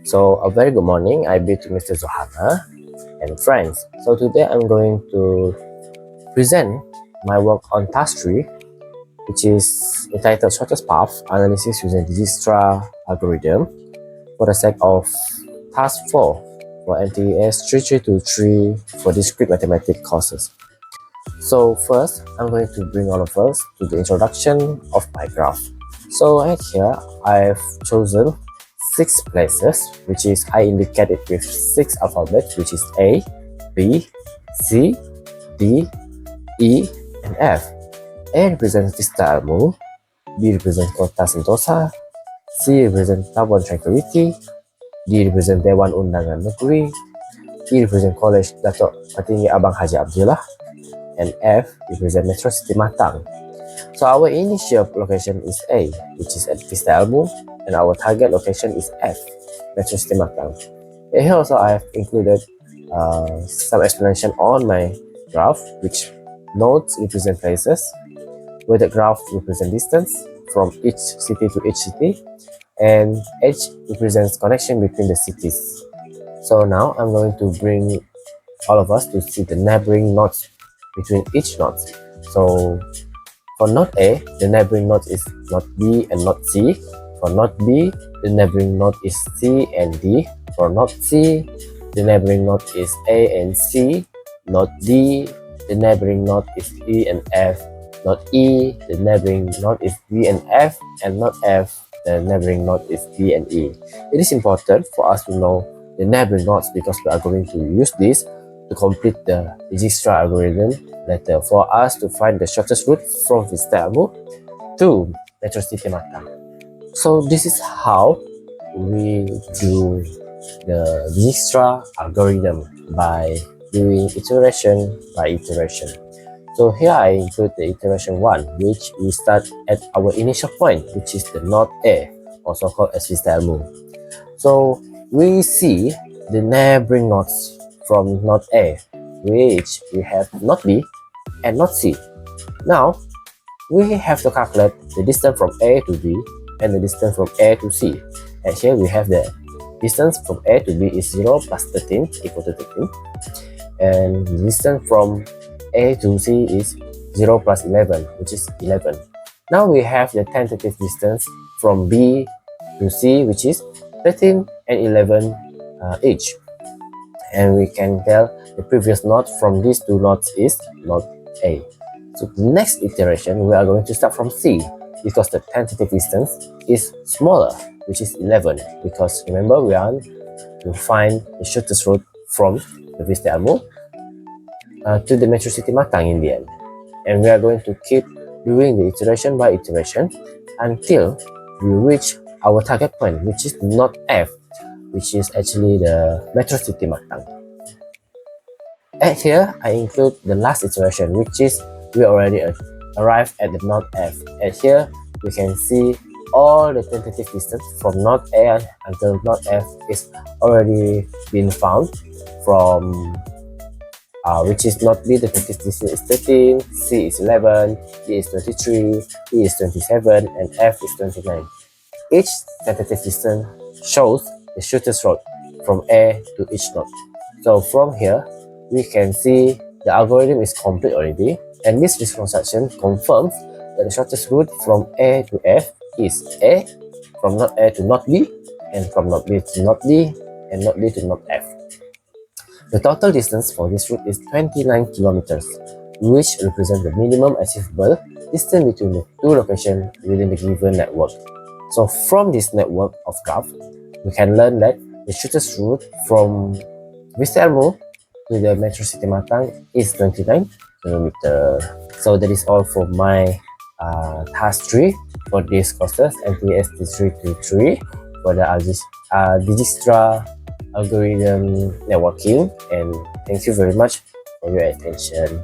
So a very good morning, I be to Mr. Zohana and friends. So today I'm going to present my work on task 3, which is entitled Shortest Path Analysis using Dijkstra Algorithm for the sake of task 4 for Mtes 3323 for discrete mathematics courses. So first, I'm going to bring all of us to the introduction of my graph. So right here, I've chosen 6 places, which is I indicated with 6 alphabets, which is A, B, C, D, E, and F. A represents Vista Ilmu, B represents Kota Sentosa, C represents Tabon Tranquility, D represents Dewan Undangan Negeri, E represents College Datuk Patinggi Abang Haji Abdullah, and F represents Metro City Matang. So our initial location is A, which is at Vista Ilmu, and our target location is F, Metro City Matang. And here also I have included some explanation on my graph, which nodes represent places, where the graph represent distance from each city to each city, and H represents connection between the cities. So now I'm going to bring all of us to see the neighboring nodes between each node. So for node A, the neighboring node is node B and node C. For node B, the neighboring node is C and D. For node C, the neighboring node is A and C. Node D, the neighboring node is E and F. Node E, the neighboring node is D and F. And node F, the neighboring node is D and E. It is important for us to know the neighboring nodes because we are going to use this to complete the Dijkstra algorithm later for us to find the shortest route from Vista Ilmu to Metro City Matang. So this is how we do the Dijkstra algorithm by doing iteration by iteration. So here I include the iteration 1, which we start at our initial point, which is the node A, also called as Vista Ilmu. So we see the neighboring nodes from node A, which we have node B and node C. Now, we have to calculate the distance from A to B and the distance from A to C. And here we have the distance from A to B is 0 plus 13 equal to 13. And the distance from A to C is 0 plus 11, which is 11. Now we have the tentative distance from B to C, which is 13 and 11 each. And we can tell the previous node from these two nodes is node A. So the next iteration, we are going to start from C because the tentative distance is smaller, which is 11. Because remember, we are to find the shortest route from the Vista Ilmu to the Metro City Matang in the end. And we are going to keep doing the iteration by iteration until we reach our target point, which is node F, which is actually the Metro City Matang. And here I include the last iteration, which is we already arrived at the node F. And here we can see all the tentative distance from node A until node F is already been found from which is node B, the tentative distance is 13, C is 11, D is 23, E is 27, and F is 29. Each tentative distance shows the shortest route from A to each node. So from here, we can see the algorithm is complete already, and this reconstruction confirms that the shortest route from A to F is A, from node A to node B, and from node B to node D, and node D to node F. The total distance for this route is 29 kilometers, which represents the minimum achievable distance between the two locations within the given network. So from this network of graph, we can learn that the shortest route from Vista Ilmu to the Metro City Matang is 29 kilometers. So that is all for my task 3 for this courses, Mtes 3323 for the Dijkstra algorithm networking, and thank you very much for your attention.